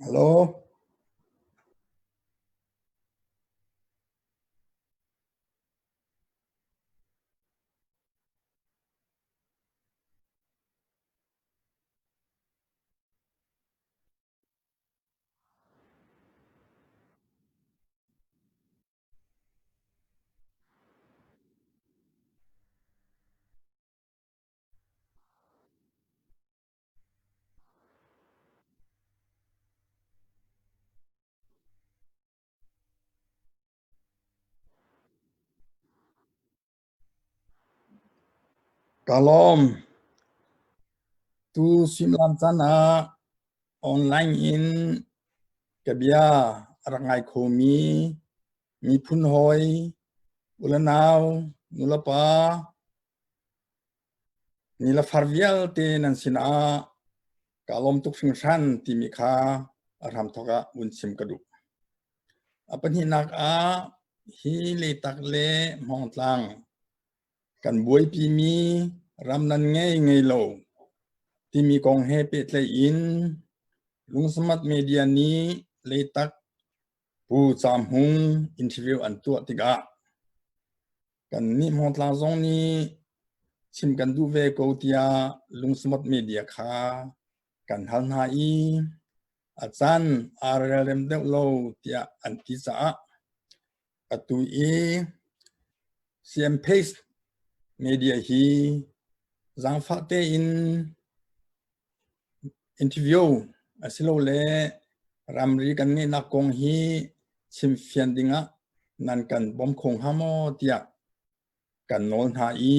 Alo, Kalom, tu simlam sana online in kabia rangai khomi mi phun hoi ulanau nulapa nila farvial te nan sina kalom tuk fingsan ti mikha ram thoka unsim kadu apan hinak a hi le tak le mongtlang kan buai pi mi ram nan ngei ngei lo ti mi kong he pe tle in lung smart media ni le tak pu cham hung interview an tu tiga kan ni mongtlang zong ni chim kan du ve ko tia lung smart media kha kan hal na i achan rlm de lo tia an ti cha atu e cm pace media hi zang fa te in interview asilo le ramri kan ni na kong hi chim fian dinga nan kan bom khong hamo tia kan nol na i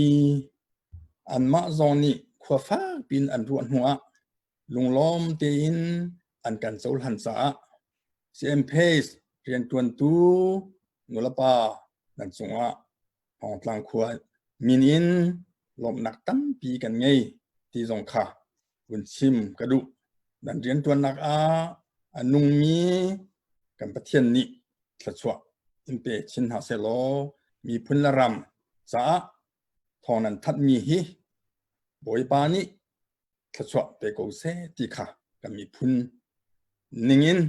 an ma zong ni khwa fa pin an ruan huwa lunglom te in an kan chol han cha cm pace rian tuan tu nulapa nan chunga hong tlang khwa min in lom nak tam pi kan ngei ti zong kha un chim kadu dan rian tuan nak a anung mi kan pathian ni thachwa in pe chin ha se lo mi phun la ram cha thong nan that mi hi boi pa ni thachwa pe ko se ti kha kan mi phun ningin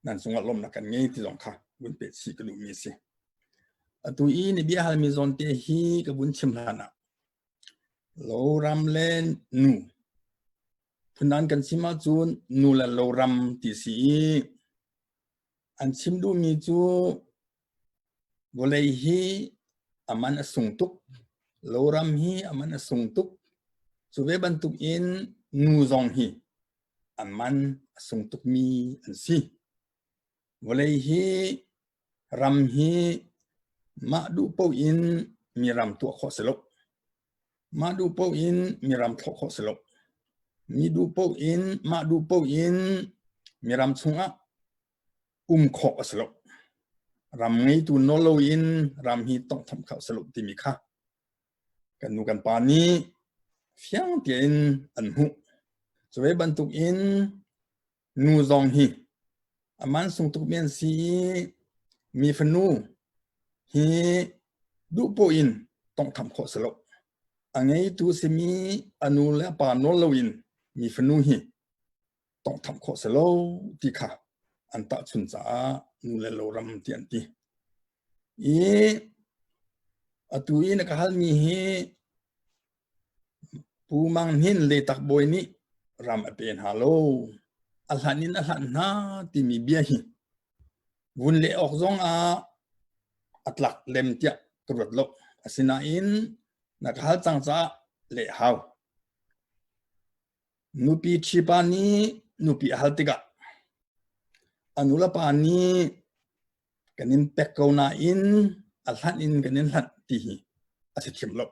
nan sunga lom na kan ngei ti zong kha un pe chi kadu mi se atu i ni bia hal mi zon te hi ka bun chim lana lo ram len nu punan kan sima chun nu la lo ram ti si an chim du mi chu volei hi aman asung tuk lo ram hi aman asung tuk chu ve ban tuk in nu zong hi aman asung tuk mi an si volei hi ram hi ma du po in mi ram tu kho selok ma du po in mi ram tho kho selok mi du po in ma du po in mi ram chunga kho selok ram ngei tu no lo in ram hi tong tham kha selok ti mi kha kan nu kan pa ni fiang tien an hu chwe ban tuk in nu zong hi aman sung tuk men si mi fanu hi du po in tong tham kho selok angai tu semi anu la pa no lo in mi fanu hi tong tham kho selo ti kha anta chun cha nu le lo ram tian ti e atu in ka hal mi hi pu mang hin le tak boy ni ram apen halo alhanin alhan na ti mi bia hi vun le ok zong a atlak lem tia turut lo asina in na ka hal chang cha le haw nupi chipani nupi haltiga anula pani kanin pekko na in alhan in kanin hlat ti hi asikhim lo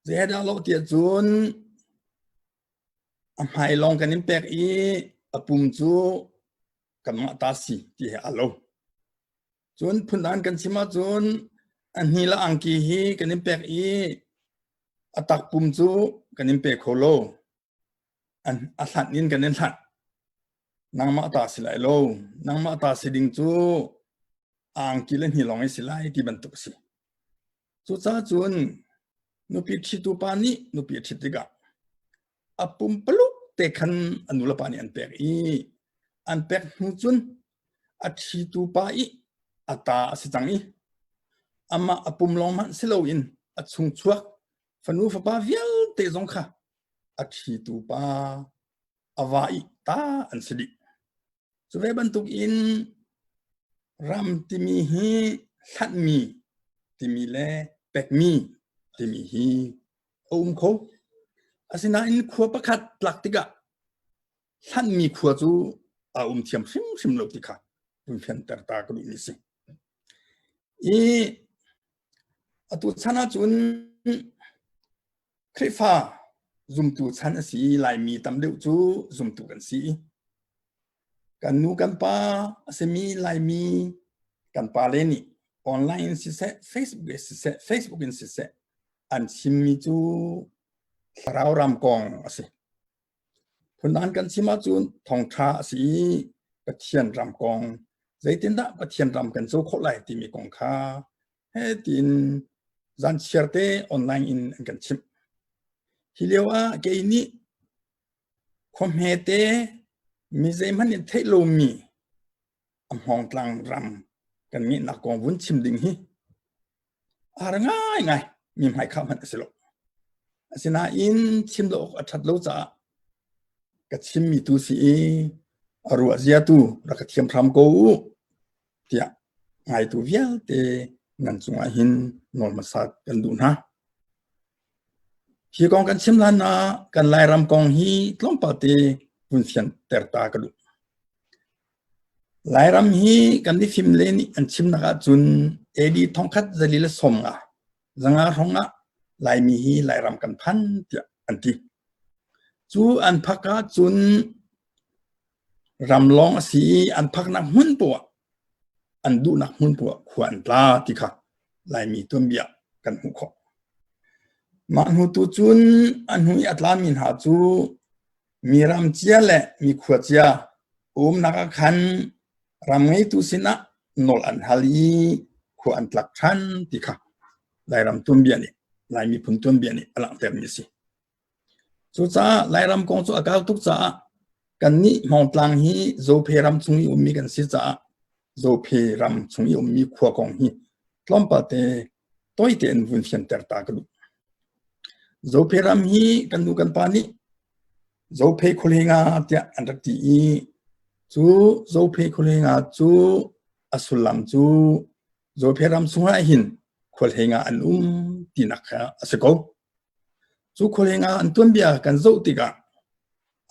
zeda lo tia chun amhai long kanin pek i apum chu kamma ta si ti he alo chun phundan kan sima chun anhi la angki hi kanin pek i atak pum chu kanin pek kholo an alhan in kanin hlat nang ma ta silai lo nang ma ta siding chu ang kilen hi long ai silai ti ban tuk si chu cha chun nupi thitu pani nupi thitiga apum peluk te khan anula pani an pek i an pek chun athi tu pa I ata asitang I ama apum long man silo in achung chuak fanu fa pa vial te zong kha athi tu pa awai ta an sidi so ve bantuk in ram timi hi khat mi timi le pek mi timi hi kho asina in khua pakhat tlak tika khat mi khua chu a thiam sim lo tika pun phian tar ta ka ni si I atu chana chun khrifa zum tu chan si lai mi tam deu chu zum tu kan si kan nu kan pa asemi lai mi kan pa le ni online si se Facebook in si se an sim mi chu tharau ram kong ase punan kan sima chun thong tha si pathian ram kong zaitin da pathian ram kan chu kholai ti mi kong kha he tin zan cherte online in kan chim hilewa ke ni khomhete mi zai manin thailo mi am hong tlang ram kan ngi na kong vun chim ding hi ar ngai mi mai kha man asilo asina in chim lo athat lo cha ka chim mi tu si aru azia tu ra ka thiam thram ko tia ngai tu vial te nan chunga hin nol masat kan du na hi kong kan chim lan na kan lai ram kong hi tlom pa te pun fian ter ta ka du lai ram hi kan di phim le ni an chim na ka chun edi thong khat zali la som nga zanga ronga lai mi hi lai ram kan phan tia an ti chu an phaka chun ram long si an phak na hun po an du na hun po khwan tla ti kha lai mi tum bia kan hu kho ma hu tu chun an hu atla min ha chu mi ram chia le mi khwa chia na ka khan ram ngai tu sina nol an hali khu an tlak than ti kha lai ram tum bia ni lai mi phun tum bia ni alang ter mi si chu cha lai ram kong chu akal tuk cha kan ni mong tlang hi zo phe ram chungi ummi kan si cha zo phe ram chungi ummi khwa kong hi tlom pa te toi te en vun fian ter ta ka du zo phe ram hi kan du kan pa ni zo phe khulinga tia an rak ti I chu zo phe khulinga chu asulam chu zo phe ram sunga hin khulinga an tinakha asako chu khulinga an tuan bia kan zo tika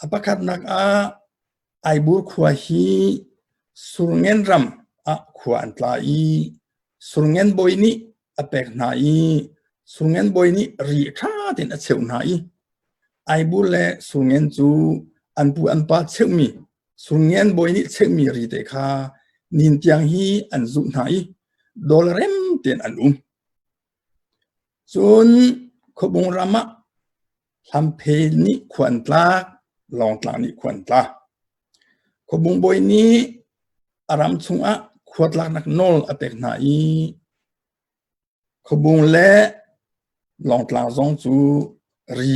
apakat nak ai bur khwa hi surungen ram a khwa an tla I surungen boy ni apek na I surungen boy ni ri tha tin a cheu na I ai bur le surungen chu an pu an pa cheu mi surungen boy ni cheu mi ri te kha nin tiang hi an zu na I dollarem ten an chun khobung rama lampe ni khwan tlak long tlang ni khwan tla khobung boy ni aram chunga khwatlak nak nol apek na I khobung le long tlang zong chu ri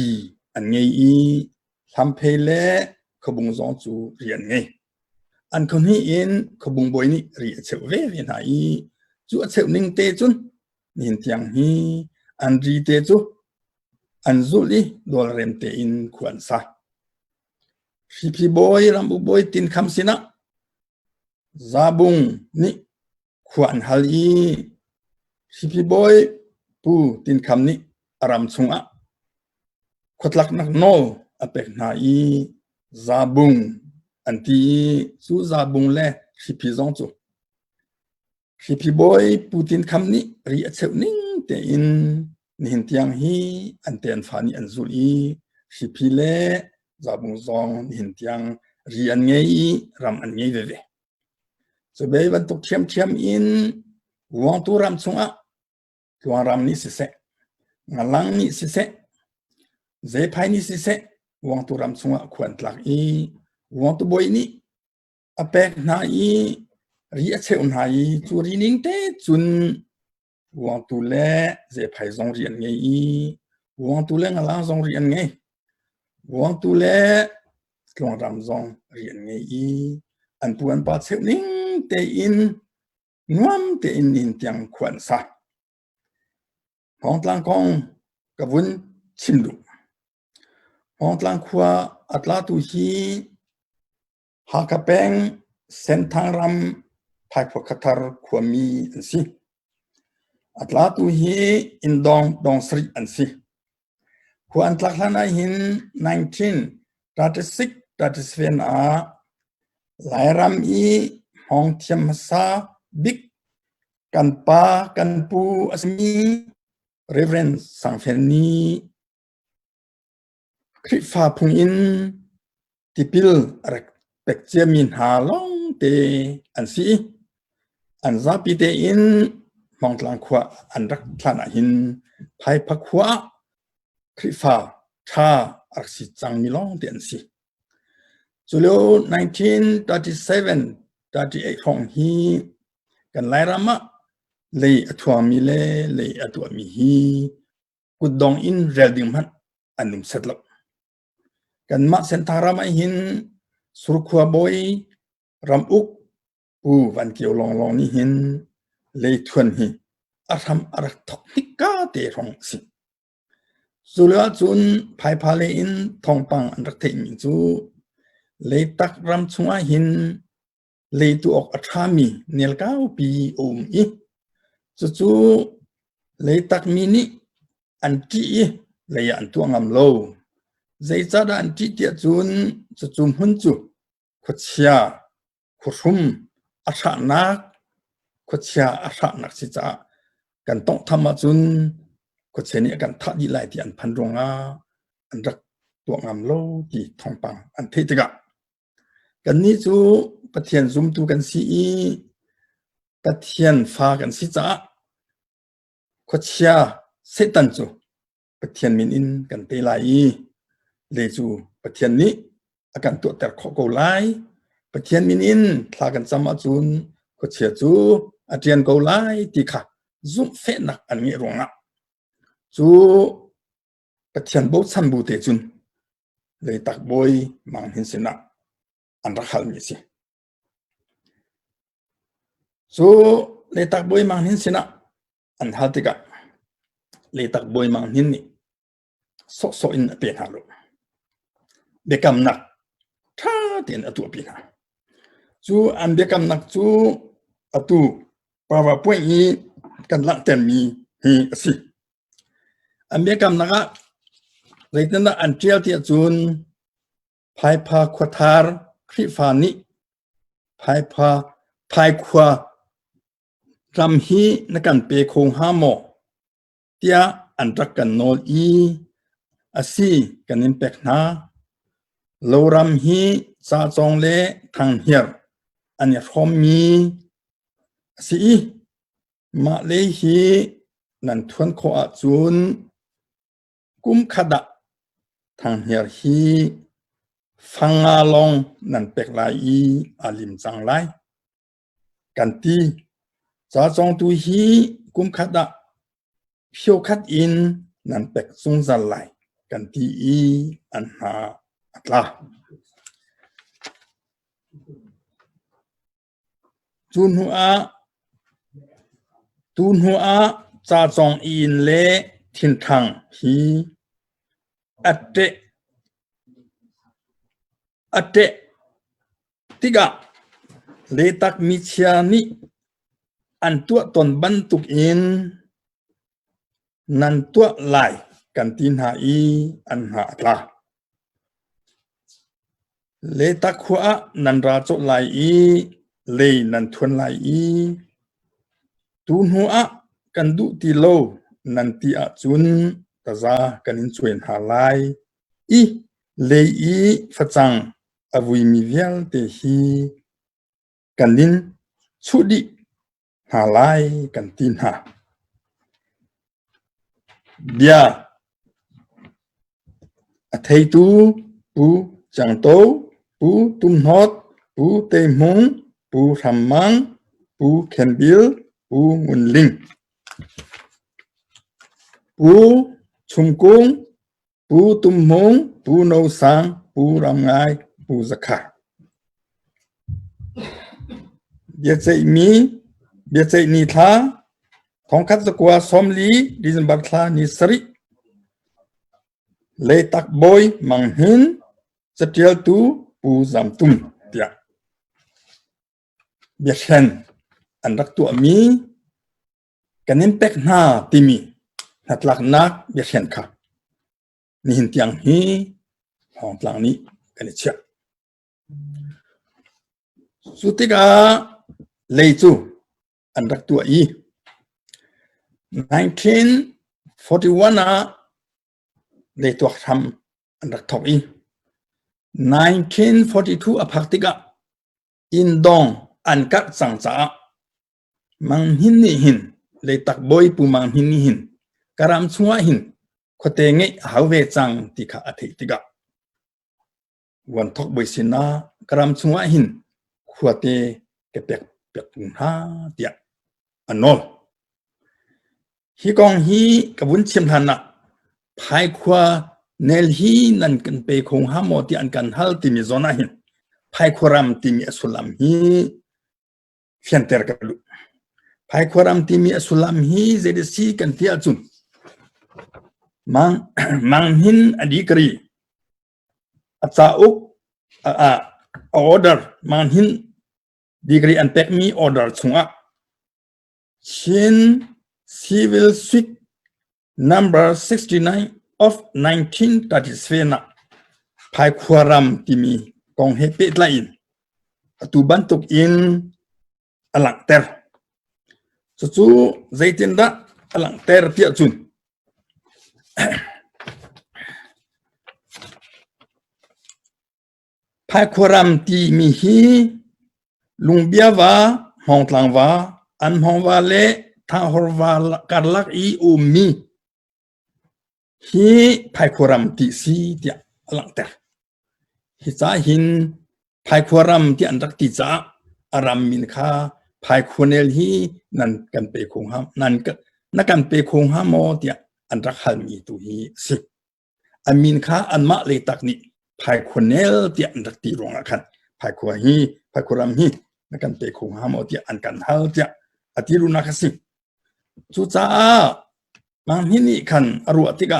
an ngei I lampe le khobung zong chu ri an ngei an kon hi in khobung boy ni ri cheu ve na I chu a cheu ning te chun nin tiang hi an ri te chu an zuli dol rem te in khwan sa hipi boy rambu boy tin kham sina zabung ni khwan hal I hipi boy pu tin kham ni aram chunga khotlak nak no apek na I zabung anti chu zabung le hipi zong chu hipi boy pu tin kham ni ri a cheu ning te in nin tiang hi an ten fani an zul I hipi le zabung zong nin tiang ri an ngei ram an ngei ve so be ban tok thiam in wang tu ram chunga tuang ram ni si se ngalang ni si se ze phai ni si se wang tu ram chunga khwan tlak I wang tu boy ni apek na I ri a cheu na I chu ri ning te chun wang tu le ze phai zong ri an ngei wang tu le ngalang zong ri an ngei wang tu le tuang ram zong ri an ngei อันปวนปาเชนิงเตอินนวมเตอินนินจังขวัญซะห้องตลังกองกบุนชิมดุห้องตลังขวาอัตลาตุฮีหากะเปงเส้นทางรำภายพวกคัตรขวามีอันสิอัตลาตุฮีอินดองสรีอันสิขวาอันตลักลานาหิน1936-37อาหลายรำอีห้องเทียมซาบิกกันปากันปูอัสมีเรเวนสังเฟนีคริฟาพุงอินติปิลรักเป็กเจมินฮาลองเตอันซีอันซาปิเตอินมองตลังขวาอันรักทลานาหินภายพักขวาคริฟาชาอักษิจังมิลองเตอันซีจุล1937-38ห้องฮีกันไลรามะเลยอทัวมีเลยอทัวมีฮีกุดดองอินเรลดิงมันอันนุ่มเสร็จแล้วกันมาเส้นทางรำหินสุรขวาบอยรำอุกปูวันเกี่ยวลองนี่หินเลยทวนฮีอาทำอารักทอกนิกาเตะรองสิสุลาจุนภายพาเลอินทองปังอันรักเทมิจูเลยตักรำชงหินเลยตัวออกอัฐามีเนลก้าวปีโอมอีจู่เลยตักมินิอันที่เลยอันตัวงามโลใจจัดอันที่เดียจุนจู่หุ่นจู่ขดเชียขดรุ่มอัฐานักขดเชียอัฐานักสิจ้ากันต้องทำมาจุนขดเชียนี่กันทัดยี่ไหลที่อันพันรงอาอันรักตัวงามโลที่ทองปังอันเทติกะกันนี้จู่ปะเทียนซุ่มตูกันซีปะเทียนฟ้ากันสิจ้าขดเชียเสตันจู่ปะเทียนมินอินกันเตไลเลยจู่ปะเทียนนี้อาการตัวแต่ขอโกไลปะเทียนมินอินทลากันสมาจุนขดเชียจู่อาเทียนโกไลตีค่ะซุ่มเฟนักอันนี้รวงอ่ะจู่ปะเทียนโบสันบูเตจุนเลยตักบอยมังหินสินะอันรักฮัลมิสิจู่เลยตักบอยมังหินสินะอันฮัลติกะเลยตักบอยมังหินนี่โซอินเปลี่ยนหาลูเบกำนักท่าเตียนอตัวปีนะจู่อันเบกำนักจู่อตัวปาวาป่วยอีกันละเต็มมีฮีสิอันเบกำนักอะเลยนั่นอันเจียวที่จุนภายพาขวดทาร์คริฟานิภายขวารำฮีนักันเปคงฮามอเตียอันรักกันโนอีอาซีกันอินเปกนาโลรำฮีซาจงเลทางเฮียร์อันนี้พร้อมมีสิมาเลฮีนันทวนโคอาจุนกุมขดะทางเฮียร์ฮีฟังอาลองนันเปกลายอาลิมจังไลกันตีซาจงตุฮีกุมขดะเพียวคัดอินนันเป็กซุงจัลไลกันทีอันหาอัตลาจุนหัวจาจงอินเลทินทางฮีอัตเตติกะเลตักมิเชียนิอันตัวตนบันตุกอินนันตัวไลกันตินหาอันหาตาเลตักขวานันราโจไลเลนันทวนไลตูนหัวกันดุติโลนันติอาจุนตาซากันอินชวนหาไลเลฟัจังอวุยมิเวลเตฮีกันดินชุดิหาไลกันตินหาเบียอัฐิตูปูจังโตปูตุมฮอดปูเตมงปูทำมังปูเคนบิลปูมุนลิงปูชุมกุงปูตุมมงปูโนสังปูรำไงปูสกา เบียดใจมีเบียดใจนีทาทองคัดสกัวสมลีดิฉันบัตรทานิสริเลยตักบอยมังหินสเตียลตูปูจำตุมเตียเบียดเช่นอันรักตัวมีกันนิมเป็กหน้าติมีหัดหลักนักเบียดเช่นค่ะนี่หินเตียงฮีห้องหลังนี้กันเชียสุดที่กาเลยจูอันรักตัวอี1941นะเลยตัวทำอันรักทอกอี1942อภักติกาอินดองอันกัดสังสามังหินนี่หินเลยตักบอยปูมังหินนี่หินการามชัวหินขวเตงไงหาเวจังติกาอธิติกาวันทอกบอยสินะการามชัวหินขวเตเก็บเปียกปุ่นหาเตียอันนอลฮีกองฮีกับวุ้นเชียมทันนะภายขวาเนลฮีนั่นกันไปคงหาโมติอันกันฮัลติมีโซนาหินภายขวารามติมีอสุลัมฮีเฟียนเตอร์กันลุภายขวารามติมีอสุลัมฮีเจดซีกันที่อาจุนมังหินอดีกรีอัตราอุกออเดอร์มังหินดีกรีอันเป็กมีออเดอร์ชงอ่ะชิน Civil Suite Number 69 of 1937 na Pai Khuaram timi kong hepet lain tu bantuk in alang ter su zaitin da alang ter tia chun Pai Khuaram timi hi lungbia wa hongtlang wa an hong wa leทางฮอร์วาการลักอีอุมีฮีไพควรัมติซีเดียหลังเตอร์ฮิจ้าหินไพควรัมที่อันรักติจ้าอารัมมินคาไพควเนลฮีนั่นกันเปคงฮามนั่นก็นักกันเปคงฮามโมเดียอันรักฮัลมีตุฮีสิอามินคาอันมาเลยตักนี้ไพควเนลที่อันรักตีรองละคันไพควรัมฮีนักกันเปคงฮามโมเดียอันกันฮัลเดียอธิรุนักสิสุจ้าบางที่นี่ขันอรุติกะ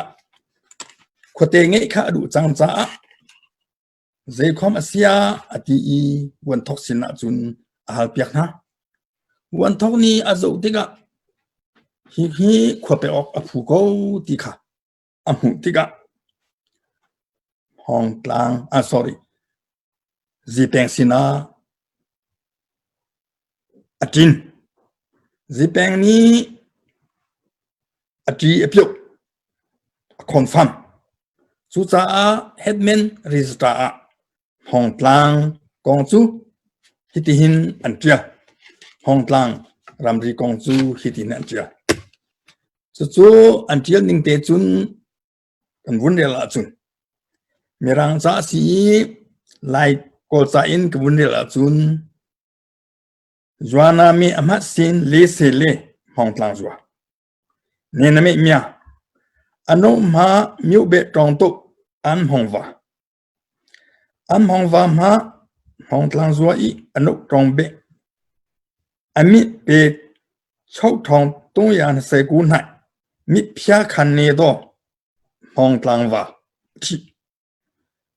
ขวเตงไงข้าดูจังจ้าเจคอมอาเซียอติอีวันทอกสินะจุนอาหารเปียกนะวันทอกนี้อาจุติกะฮีขวไปออกอภูโกติกะอหุติกะห้องกลางsorry จีแปงสินะอาจินจีแปงนี้อจีเอพิโอคอนฟัมสุจ้าเฮดแมนริสตาห้องกลางกองจูฮิติหินอันเจียห้องกลางรำรีกองจูฮิติหินอันเจียจู่อันเจียนิงเตจุนกันวุ่นเดลาจุนมีรังจ้าสีไลโกลซาอินกันวุ่นเดลาจุนจวานามีอามัดสินเลเซเลห้องกลางจัวเนนไม่มีอันนู้มามิวเบตองตุอันห้องว่ามาห้องกลางจัวอีอันนู้ตองเบอันมิเปชาวทองตงยานเสกุนัยมิพยาคันเนโดห้องกลางว่าที่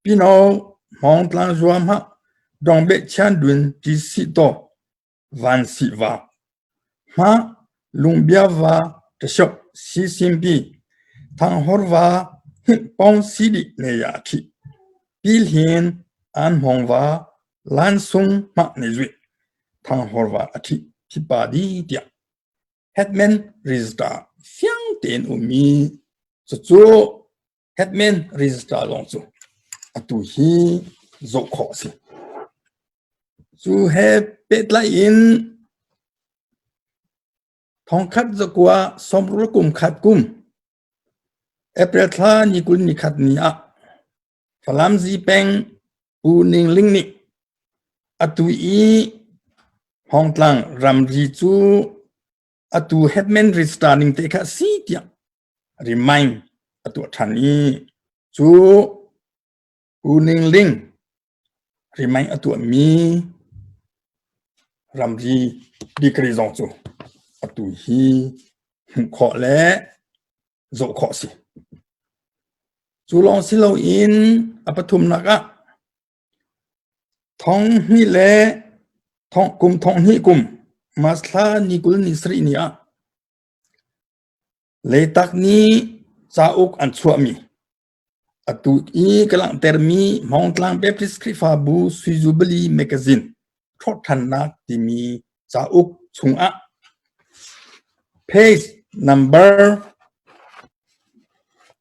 พี่น้องห้องกลางจัวมาดองเบชันดุนจิสิโตวันสิวามาลุงเบียวาจะชอบซีซิมบีทางฮอร์วาหินปองซีดิเนียทีพิลหินอันฮองวาลันซุงมาเนจุยทางฮอร์วาอธิพิปาดีเดียเฮดแมนริสตาเฟียงเตนอุมีจู่เฮดแมนริสตาลงจู่อตุฮีโจขอสิจู่เฮเป็ดไลอินทองคัดจะกว่าสมรกุมขัดกุมเอเปรทลานิกุลนิขัดนีอะฟลามซีเปงปูนิงลิงนิอตุอีห้องกลางรำรีจูอตุเฮดแมนริสตานิงเตคะซีเตียริมายอตุทันอีจูปูนิงลิงริมายอตุมี รำรีดีกรีจงจูอตุฮีขอและโจขอสิจูลองสิโลอินอปทุมนักะท้องนี่แหละท้องนี่กุมมาสลานิกุลนิสรีนี่อะเลตักนี้ซาอุกอันชัวมีอตุอีกำลังเตอร์มีมองตลังเปปริสคริฟาบูซิจูบลีแมกซินทอดทันนักที่มีซาอุกชุงอะ page number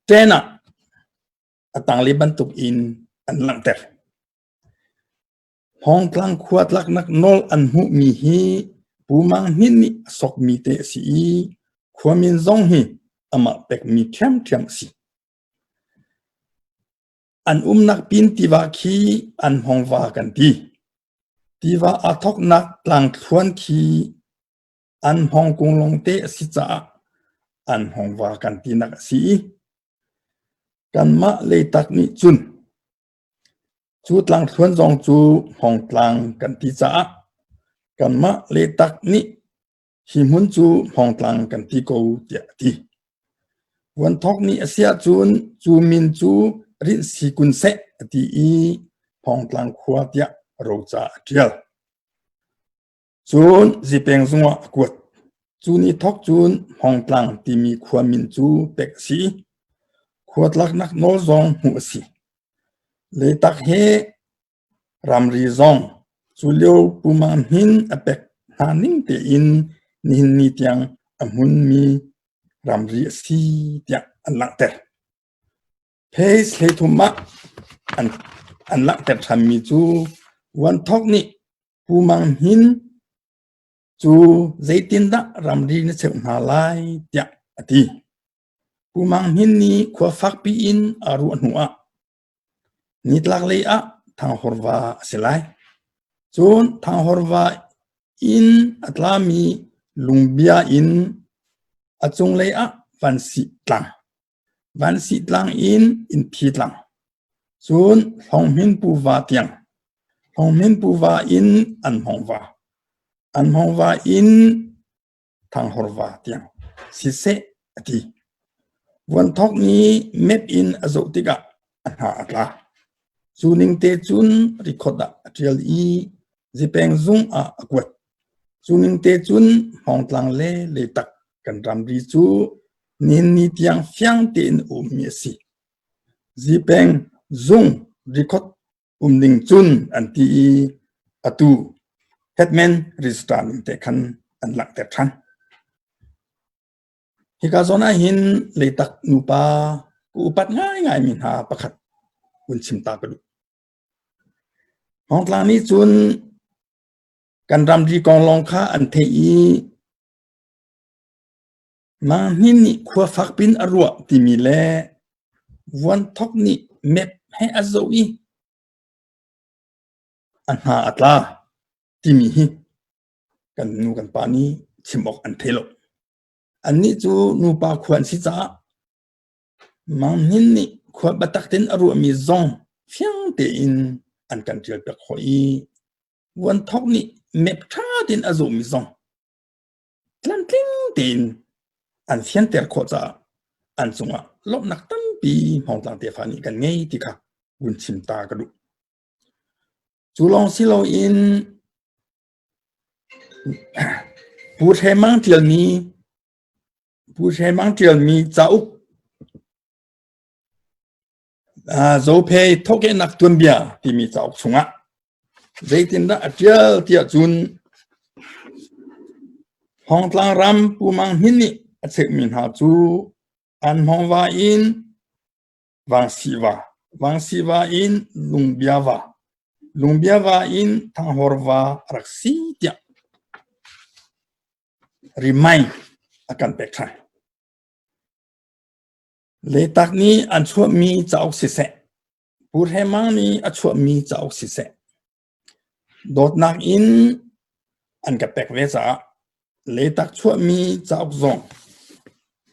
10อะตังลิบันตุกอินอันลังเตอร์ห้องกลางขวดลักนักนอลอันหูมีฮีปูมังหินนี่สกมีเตสีขวามินซงฮีอามาเป็กมีเทียมสีอันนักปินที่ว่าคีอันห้องว่ากันดีที่ว่าอาทกนักกลางทวนคีอันห้องกงลงเตสิจ้าอันห้องว่ากันดีนักสีกันมาเลยตักนี้จุนจูตลังทวนจงจูห้องกลางกันที่จ้ากันมาเลยตักนี้หิมุนจูห้องกลางกันที่กูเดียดีวันทอกนี้เสียจูมินจูริสิกุนเซที่อีห้องกลางขวดยะโรจาเดียลจูนสิเป็นจงวกวดจูนี่ทอกจูนห้องกลางที่มีขวดมินจูเป็กสีขวดลักนักโนซองหัวสีเลยตักเฮรำรีซองจูเลียวปูมันหินอเป็กหานิ่งเตอินนินนิตยังอมุนมีรำรีสีเตียงอันลังเตอร์เพสเลทุมะอันลังเตอร์ทำมีจูวันทอกนี้ปูมันหินจูใจตินดารำรีนเสกมาลายเตียงอดีปูมังหินนี้ขวาฟักปีอินอารุอันหัวนิดลักเลยอะทางฮอร์วาเสลายจนทางฮอร์วาอินอัตลามีลุงเบียอินอัจงเลยอะวันสิตลังอินทีตลังจนห้องมินปูวาเตียงห้องมินปูวาอินอันห้องวาอินทางฮอร์วาเตียงสิเซอดีวันทอกนี้เม็ดอินอโซติกะอันหาอัตลาจูนิงเตจุนริคอดะเรียลอีจิเป็งซุงอากวดจูนิงเตจุนห้องตลังเลตักกันรำรีจูนินนิตยังเฟียงเตนอุมเมสีจิเป็งซุงริคอดนิงจุนอันที่อตูเฮดแมนริสตานิงเตคันอันหลักแต่ทันฮิกาโซนาหินเลยตักนูปากูปัดง่ายมินหาประคัดอุนชิมตากระดูห้องกลางนี้จุนกันรำรีกองลองค้าอันเทีมาหินนี่ขวาฟักปินอรัวที่มีแลวันทอกนี่เม็บให้อาโซอีอันหาอัตลาที่มีฮิกันนูกันปานี้ชิมออกอันเทโลอันนี้จูนูปาขวานสิจ้ามังหินนี่ขวาบัตักเต็นอรัวมีซองเฟียงเตอินอันกันเจอเปกหอยวันทอกนี่เม็บท่าเต็นอโซมีซองกลันกลิ้งเต็นอันเฟียนเตอร์โคจ้าอันสงะลบนักตั้งปีห้องต่างเตฟานีกันไงที่ค่ะวุนชิมตากระดูจูลองสิโลอินปูเทมังเทียลมีจ้าอุกโซเพย์ทกเกนักตุนเบียที่มีจ้าอุกชงะใจตินดาเจียลเตียจุนห้องตลางรำปูมังหินนี่เสกมินหาจูอันห้องวาอินวังสีวาอินลุงเบียวาอินทางฮอร์วารักสีเตียริมายอาการเป็กชัยเลตักนี้อันชัวมีจ้าอุกสิเสปูเทมังนี้อันชัวมีจ้าอุกสิเสโดดนักอินอันกับเป็กเวซ่าเลตักชัวมีจ้าอุกซง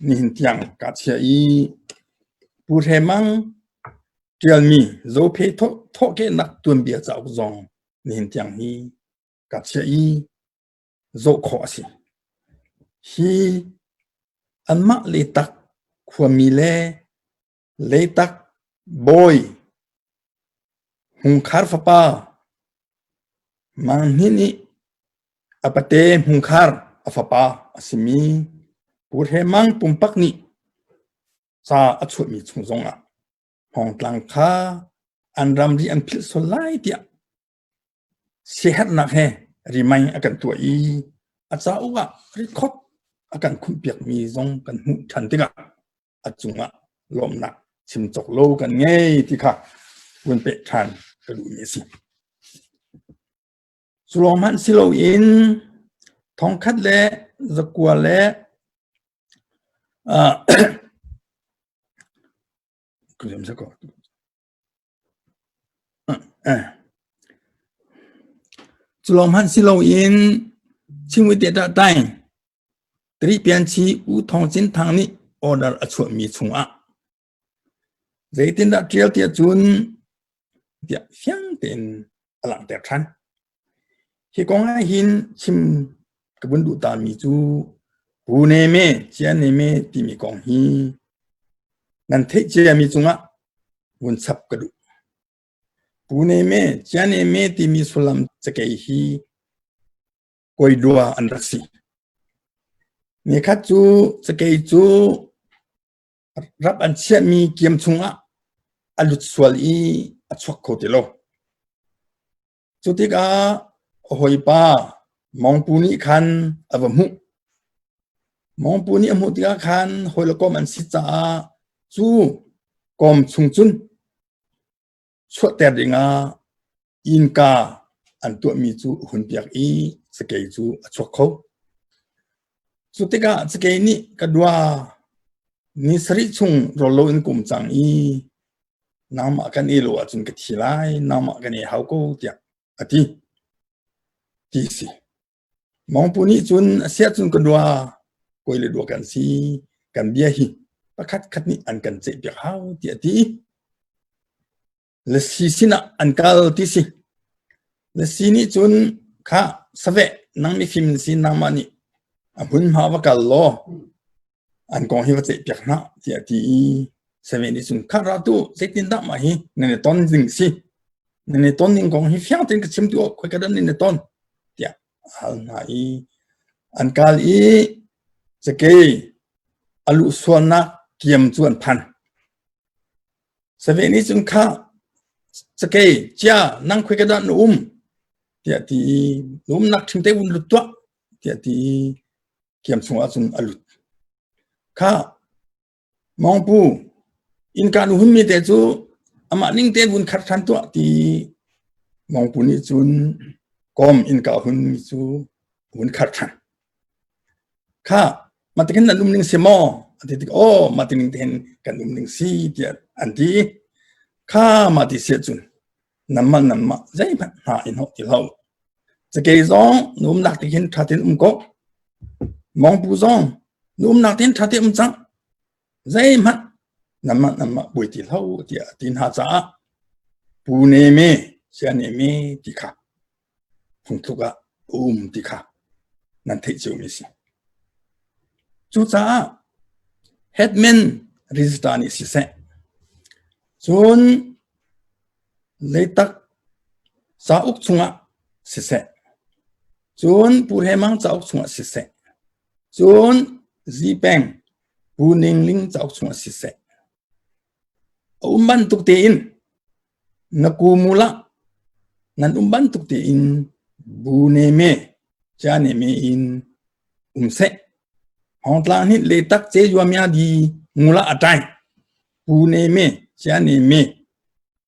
นิหินเตียงกัดเชียอีปูเทมังเจียลมีโซเพทกเกนักตุนเบียจ้าอุกซงนิหินเตียงฮีกัดเชียอี zo kho si hi anma le tak khwami le tak boy hung khar fapa mang hini apate hung khar afapa asimi pur he mang pumpak ni sa achu mi chungzonga hong tlang kha an ram ri an phil so lai tia sehat nak he rimai akan tua i acha uga record akan khumpiak mi zong kan hu than tinga achunga lomna chimchok lo kan ngei ti kha un pe than ka lu mi si sulom han silo in thong khat le zakwa le kuzem sa ko sulom han silo in chingwi de da dai tri pian chi u thong chin thang ni order achu mi chunga zeitin da trial tia chun dia fiang ten alang ter than hi kong a hin chim kabun du ta mi chu bu ne me chia ne me ti mi kong hi nan the chia mi chunga un sap ka du bu ne me chia ne me ti mi sulam chakei hi koi dua an raksi ni khat chu chakei chu rap an chia mi kiam chunga alut swal i achok ko te lo chutika hoi pa mong puni khan avamu mong puni amu tika khan hoi lokom an si cha chu kom chung chun chwa ter dinga inka an tu mi chu hun piak i sakei chu achok ko chutika sakei ni kadwa ni sari chung rolo in kum chang i nama kan ilo achun ka thilai nama kan e hau ko tia ati ti si mong puni chun sia chun kadwa koile do kan si kan bia hi pakhat khat ni an kan che bi hau ti ati le si sina an kal ti si le si ni chun kha save nang mi phim si nama ni abun ma wa kal lo an kong hi wa che bi na ti ati save ni chun kha ra tu setin da ma hi ne ton jing si ne ton ning kong hi fiang ten ka chim tu ko ka dan ne ton tia al na i an kal i chakei alu suana kiam chuan phan save ni chun kha chakei cha nang khoi ka dan tia ti nak thing te un lu twa tia ti kiam chunga chun alu kha mong pu in kan hun mi te chu ama ning te bun khat than to ti mong pu ni chun kom in ka hun mi chu bun khat than kha matikin na lum ning semo ati o matin ten kan lum ning si dia anti kha mati se chun namma zai phat ha in ho ti lo che ke zong num nak ti hin thatin ko mong pu zong num nak tin thatin chang zai mat namma bui ti lo ti tin ha cha pu ne me sia ne me ti kha phung tu ga ti kha nan thei chu mi si chu cha headman riztani si se chun leitak sa uk chunga si se chun pur hemang cha uk chunga si se chun zipeng puning ling cha uk chunga si se umban tuk te in nakumula nan umban tuk te in bune me cha ne me in se hong tlang ni le tak che yua mya di mula atai pune me cha ne me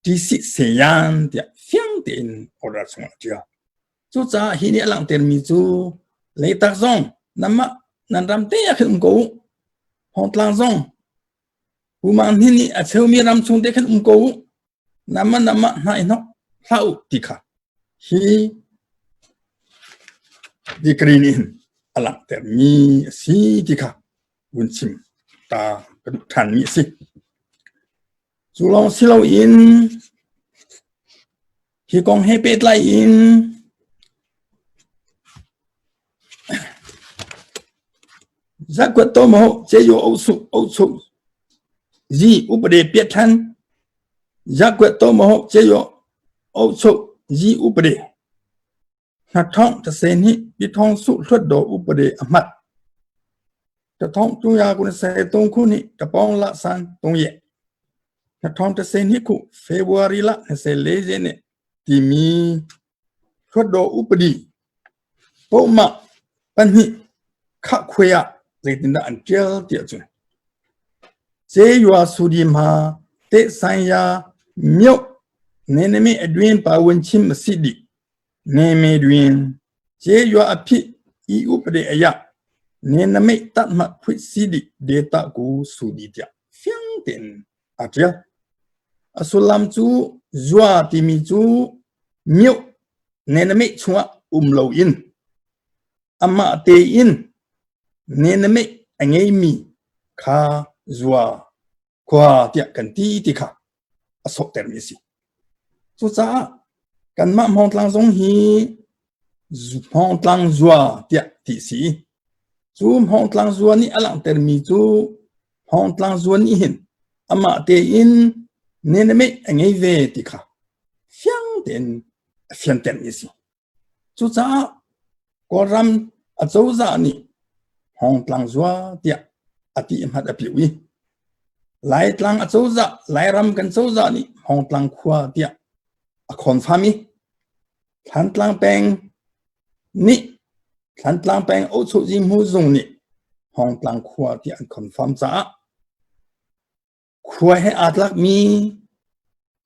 ti si se yan tia fiang ten ora chunga tia chu cha hi ni alang ten mi chu le tak zong nama nan ram te ya khum ko hong tlang zong human hi ni a cheu mi ram chung te khum ko nama na ino hlau ti kha hi di krinin alang ter mi si ti kha un chim ta ka than mi si chu long si lo in hi kong he pet lai in giác quật tô mô chế yo âu su gì upade piết thân giác quật tô mô chế yo âu su gì upade hạt thong ta sen hi bi thong su thuất đồ upade amat ta thong tu ya kun se tong khu ni ta pong la san tong ye hạt thong ta sen hi ku February la se le je ne ti mi thuất đồ upade po ma pan hi khắc khuya dây tin đã ăn chơi tiệt rồi chế yo su di ma te san ya miêu nên mi adwin pa wen chim sidi nên mi adwin chế yo api I upade aya nên mi tat ma phi sidi data ku su di tia phiang ten atria asulam chu zua ti mi chu miêu nên mi chua lo in ama te in nên mi anh ấy mi kha zua qua tiệt cần ti kha asok termisi so cha kan ma hong tlang zong hi hong tlang zua tiệt ti si chu hong tlang zua ni alang termi chu hong tlang zua ni hin ama te in nên mi anh ấy về ti kha phiang termisi chu cha ko ram a châu za ni hong tlang zua tiệt ati em hat apiwi lai tlang a châu za lai ram kan châu za ni hong tlang khua tia a confirmi than tlang peng ni than tlang peng o chu ji mu zung ni hong tlang khua tia an confirm za khua he atlak mi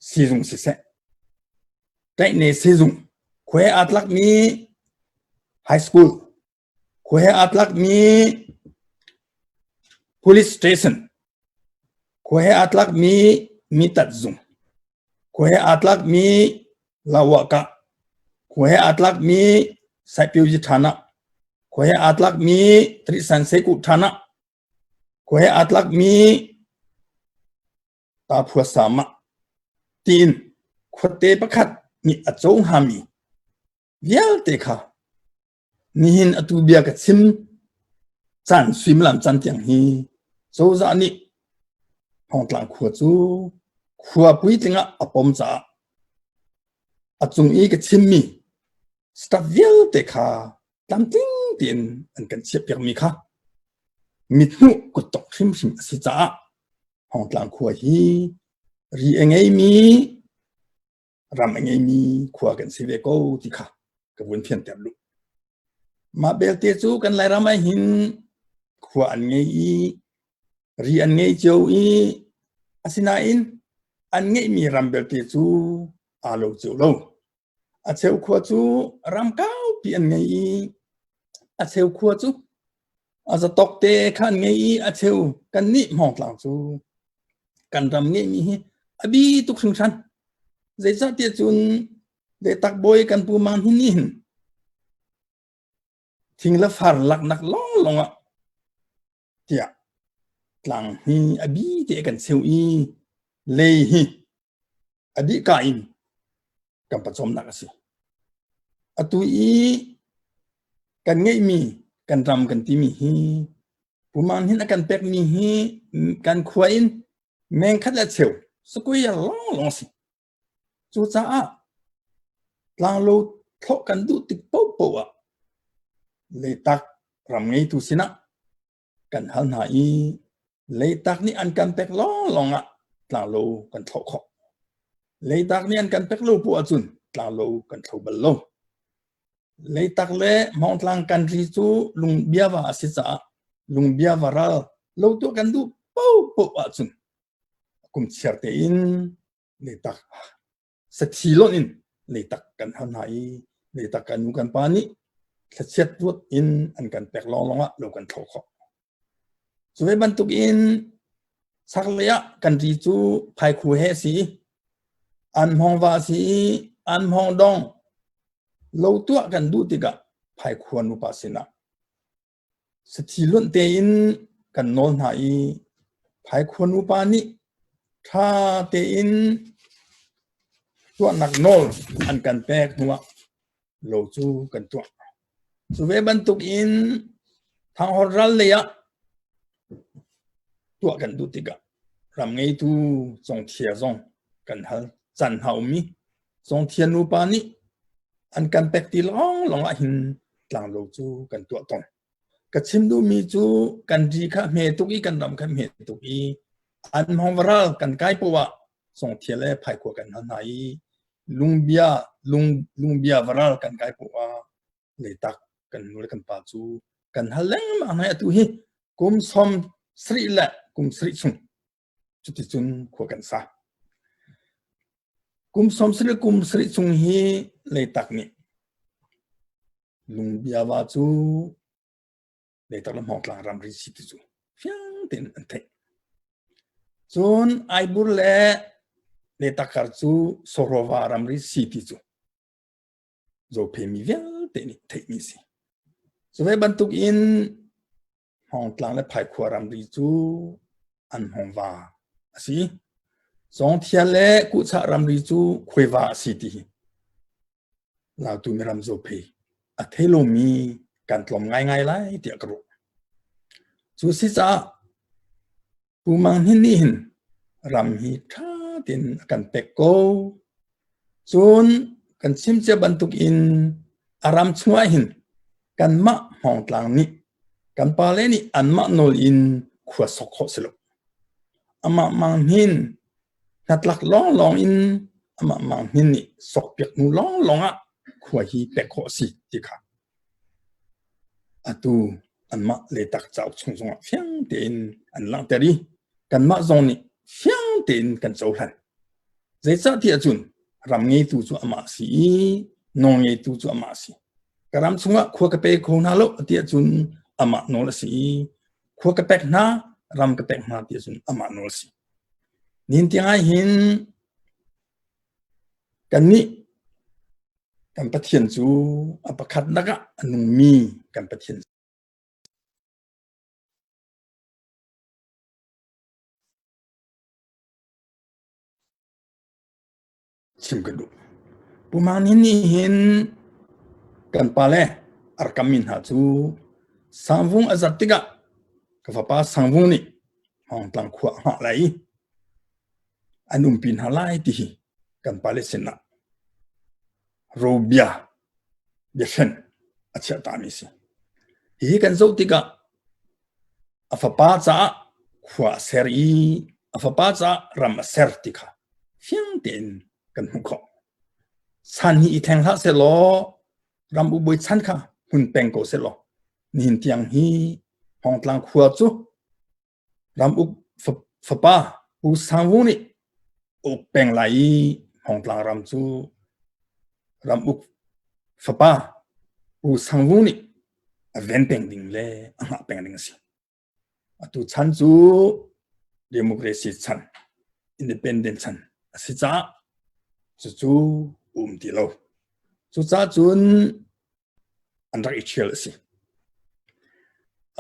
si zung si se tai ne si zung khua atlak mi high school khua atlak mi police station khue atlak mi tat zung khue atlak mi lawaka khue atlak mi saipiuji thana khue atlak mi trisan seku thana khue atlak mi taphua sama tin khote pakhat ni achong hami vial te kha nihin atubia ka chim chan swim lam chan tiang hi zo za ni hong tlang khua chu khua pui tinga apom cha achung I ka chimmi stavial te kha tam ting tin an kan chep yak mi kha mit nu ko tok hrim si cha hong tlang khua hi ri engei mi ram engei mi khua kan si ve ko ti kha ka bun phian ter lu ma bel te chu kan lai ramai hin khua an ngei ri an ngei cheu I asina in an ngei mi rambel te chu alo cheu lo a cheu khua chu ram kau pi an ngei a cheu khua chu a za tok te khan ngei a cheu kan ni mong tlang chu kan ram ngei mi hi abi tuk sung san zai sa te chun de tak boy kan pu man hin ni hin thing la far lak nak long long a tia tlang hi abi te kan seu I le hi adi ka in kan pachom nak asi atu I kan ngei mi kan ram kan ti mi hi puman hin akan pek mi hi kan khuain meng khat la cheu sukui ya long long si chu cha a tlang lo tho kan du tik po po a le tak ram ngei tu sina kan hal na I lấy tak ni an kan pek long long a tlang lo kan thok kho lấy tak ni an kan pek lo pu achun tlang lo kan thau bal lo lấy tak le mong tlang kan ri chu lung bia wa si cha lung bia wa ra lo tu kan du po po achun kum cher te in le tak sa thilon in le tak kan han hai le tak kan nu kan pa ni thachet rut in an kan pek long long a lo kan thok kho so ve ban tuk in sakleya kan ri chu phai khu he si an hong wa si an hong dong lo tu kan du ti ga phai khuan nu pa sina sathi lun te in kan nol na I phai khuan nu pa ni tha te in tu nak nol an kan pek nuwa lo chu kan tu so ve ban tuk in thang horal le ya tua kan du tiga ram ngei tu zong thia zong kan hal chan hau mi zong thian nu pa ni an kan pek ti long a hin tlang lo chu kan tua ton ka chim du mi chu kan ji kha me tu i kan ram kha me tu i an hong varal kan kai po wa zong thia le phai ko kan han hai lung bia varal kan kai po wa le tak kan nu kan pa chu kan haleng ma na tu hi kum som sri la kum sri chung chu ti chun ko kan sa kum som sri chung hi le tak ni lung bia wa chu le tak lam hok lang ram ri si ti chu fiang ten an the chun ai bur le tak kar chu sorova ram ri si ti chu zo pe mi vial te ni the mi si so ve ban tuk in hong tlang le phai khwa ram ri chu an hong wa asi song thia le ku cha ram ri chu khwe wa si ti la tu mi ram zo pe a thelo mi kan tlom ngai lai ti akro chu si cha pu mang hin ni hin ram hi tha tin kan pek ko chun kan sim che ban tuk in aram chua hin kan ma hong tlang ni kan pa le ni an ma nol in khwa sok kho selo ama mang hin natlak long in ama mang hin ni sok pek nu long a khwa hi pek kho si ti kha atu an ma le tak chau chung fiang ten an lang teri kan ma zong ni fiang ten kan chau hlan zai cha ti achun ram ngei tu chu ama si nong ngei tu chu ama si karam chunga khwa ka pe kho na lo ti achun ama no la si khwa ka pek na ram ka pek na ti achun ama no si nin ti ai hin kan ni kan pathian chu apakhat naga anung mi kan pathian chim ka du puman ni hin kan pale arkamin ha chu sangvung azatiga ka fa pa sangvung ni hong tlang khwa ha lai anum pin halai ti kan pale sena robia biashan acha ta mi si hi kan zo tiga afa pa cha khwa seri afa pa cha ram ser tika fiang ten kan hu kho san hi theng ha se lo ram bu boi chan kha hun peng ko se lo nin tiang hi hong tlang khwa chu ram u fa pa u sang vu ni u peng lai hong tlang ram chu ram u fa pa u sang vu ni a ven peng ding le a ha peng ding si atu chan chu democracy chan independent chan si cha chu ti lo chu cha chun an rak ichel si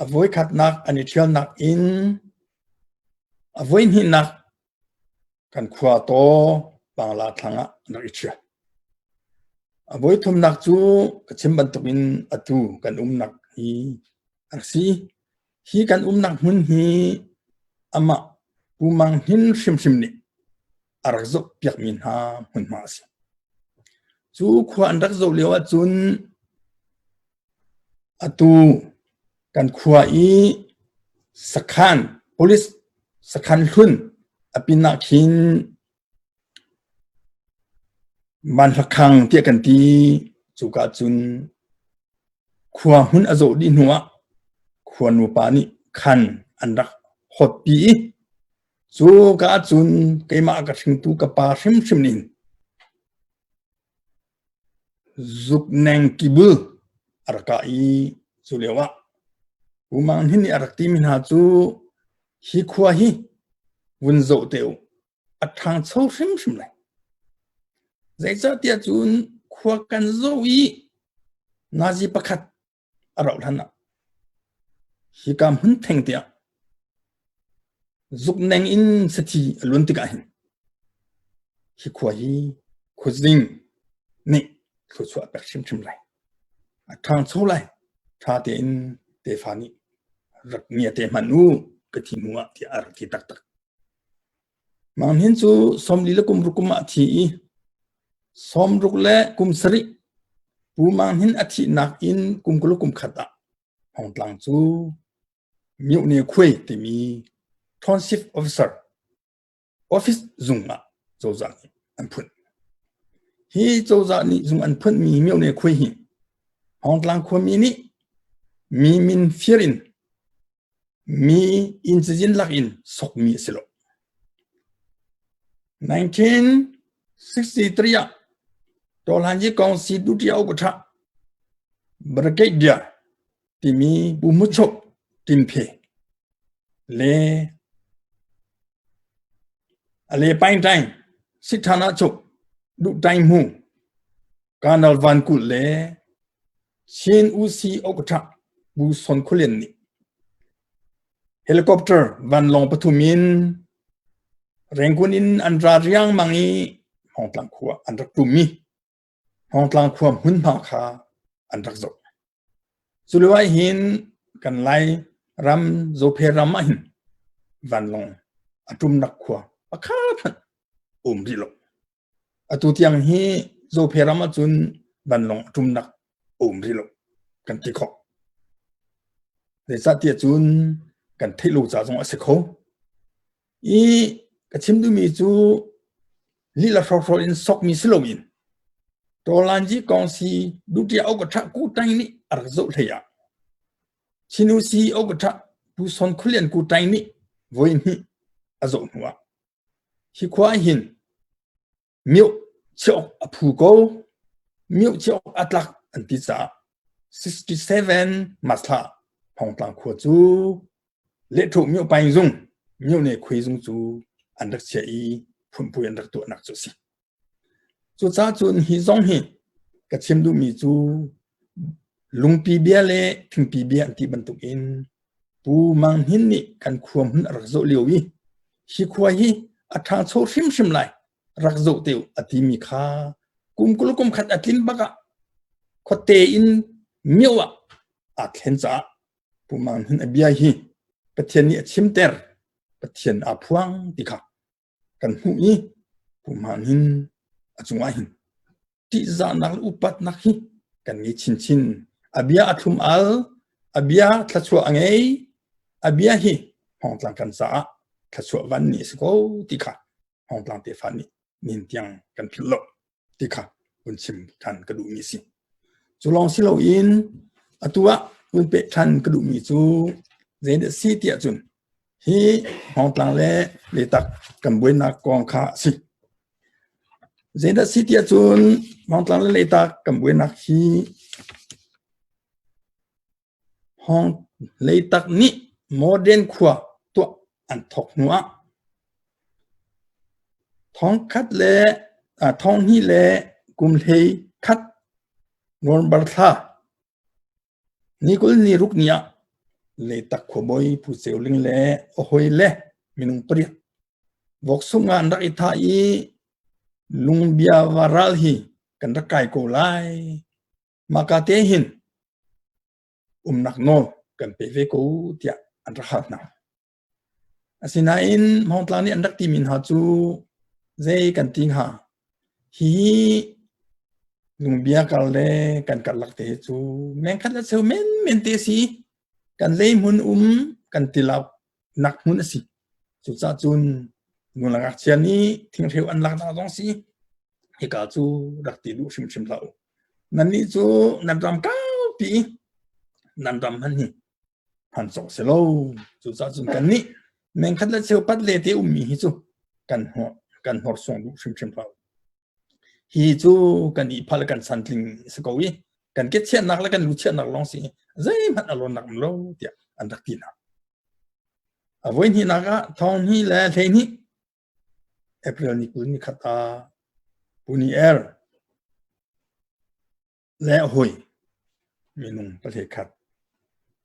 avoid khat nak an ichel nak in avoid hi nak kan khwa to bangla thanga rak ichel avoid thum nak chu kachim ban tukin atu kan nak hi arsi hi kan nak hun hi ama pumang hin shim ni arak zo piak min ha hun ma si chu khwa an rak zo lewa chun atu kan khwa i sakhan police sakhan hun apina khin man lakhang tia kan ti chu ka chun khwa hun azo di nuwa khwa nu pa ni khan an rak hot pi chu ka chun keima ka thing tu ka pa shim nin zuk neng kibu arka i chu lewa umang hin arakti min ha chu hi khwa hi vun zo teu athang chau shim lai zai cha tia chun khwa kan zo i nazi pakhat arau thana hi kam hun theng tia zuk neng in sati alun tika hin hi khwa hi khuzing ni khu chua pek shim lai athang chau lai tha te in te fani rak nia te manu กะทิมัวที่อาร์ที่ตักตักมังหินจูสมลีละกุมรุกุมะทีสมรุกและกุมสริปูมังหินอธินักอินกุมกุลกุมขัดห้องตลังจูมิวเนคุยที่มี Township Officer Office ซุงอ่ะโจจานี่อันพุ่นฮีโจจานี่ซุงอันพุ่นมีมิวเนคุยหิห้องตลังคุมีนี่มีมินฟิรินมีอินซินลักอินสกมีสิโล1963တော်လှန်ရေးကောင်စီဒုတိယဥက္ကဋ္ဌဘရဂိတ်ဒီယာတီမီဘူမချုတ်တင်ဖေလေအလေပိုင်းတိုင်းစစ်ဌာနချုပ်ဒုတိုင်းမှုကာနယ်ဗန်ကုလေရှင်ဦးစီဥက္ကဋ္ဌဘူဆွန်ခုလင်နီဟယ်လီကော်ပတာဗန်လောင်ပထုမင်ရင်ကွန်င်အန်ဒရာရီယန်မငီဟောင်းတန်ခွာအန်ဒရတူမီห้องกลางความหุ่นผาคาอันรักษาสุดท้ายหินกันไล่รำโจเพรำมาหินวันลงอตุมนักขวาปะคาพันริโลอตุที่ยังฮีโจเพรำมาจุนวันลงอตุมนักริโลกันที่เขาเดี๋ยวจะเตียจุนกันที่ลูกจ่าจงอสิโคอีกระชิมดูมีจูลีลาฟรออินซอกมีสโลอินတော်လန်ကြီးကောင်စီဒုတိယဥက္ကဋ္ဌကိုတိုင်းနိအရဇုတ်ထရရှင်ဦးစီဥက္ကဋ္ဌဘူဆွန်ခုလျန်ကိုတိုင်းနိဝိနိအဇုတ်နွာဟိခွာဟင်မြို့ချောအဖူကိုမြို့ချောအတလက်အန်တီစာ67မတ်လာဖောင်တန်ခွတ်စုလက်ထုမြို့ပိုင်စုံမြို့နေခွေစုံစုအန်ဒက်ချီဖွန်ပွေန်ဒက်တိုနက်စုစီจูจ้าจุนฮิซงฮิกะชิมดูมีจูลุงปีเบียเลถึงปีเบียที่บรรทุกอินปูมังหินนี่กันควมหุ่นรักโจเลียววิฮิควายฮิอัฐานโซชิมไลรักโจเตียวอติมีคากุมกุลกุมขัดอัตินบักะขดเตอินเมียวะอัดเห็นจ้าปูมังหินอเบียฮิปะเทียนนี่ชิมเตอร์ปะเทียนอาพวงติค่ะกันหูอีปูมังหินจุงว่าหินที่จะนักอุปัตนักหิกันงี้ชินอาเบียอัตุมอัลอาเบียทัชวอังเออาเบียหิห้องตลังกันสาทัชววันนี้สกูติค่ะห้องตลังเตฟานีนินเตียงกันพิลโลติค่ะบุญชิมทันกระดูมีสิจุลองสิโลอินอตัวบุญเปทันกระดูมีจูเจนซีเตียจุนฮีห้องตลังเลตักกันบวยนักกองคาสิเจนสิที่จุนมองตลาดเลตากำเวนักฮีห้องเลตักนี้โมเดนขวาตัวอันทอกนัวท้องคัดเลท้องฮีเลกุมเลคัดนวลบาร์ธานี่ก็นี่รุกเนียเลตักขวบอยผู้เซลลิงเลโอ้ยเลมินุงปริยวกสุงานรักอิทาอีลุงเบียวารัลฮีกันรักไก่โกไลมากาเตหินนักโนกันเปเวกูเตียอันรักหักนาสินาอินมองตลานี่อันรักทีมินหาจูเจกันติงหาฮีลุงเบียกันเลกันกัดลักเตจูแมงคัดละเซลเมนเตสีกันเลยมุนกันติลานักมุนสิจุดจ้าจุนงูหลังเชียนี้ทิ้งเทวอันหลักตาตรงสีให้กาจูรักตีดูชิมเหล่านั่นนี่จูนันรำก้าวปีนันรำมันนี่หันสองเสลจูจ้าจุนกันนี่แมงคัดและเชลปัดเลเตมีฮิจูกันหัวส่งดูชิมเหล่าฮิจูกันอีพัลกันสันติงสกวีกันเก็ตเชียนักและกันลุเชียนักลองสิใจมันอารมณ์นักมั้งแล้วเดียอันรักตีนะเอาไว้ที่นักอะทองนี่แหละเทนี่เอพริลนี่คุณนี่ขัดตาปุนีเอร์และหอยมีนุ่งประเทศขัด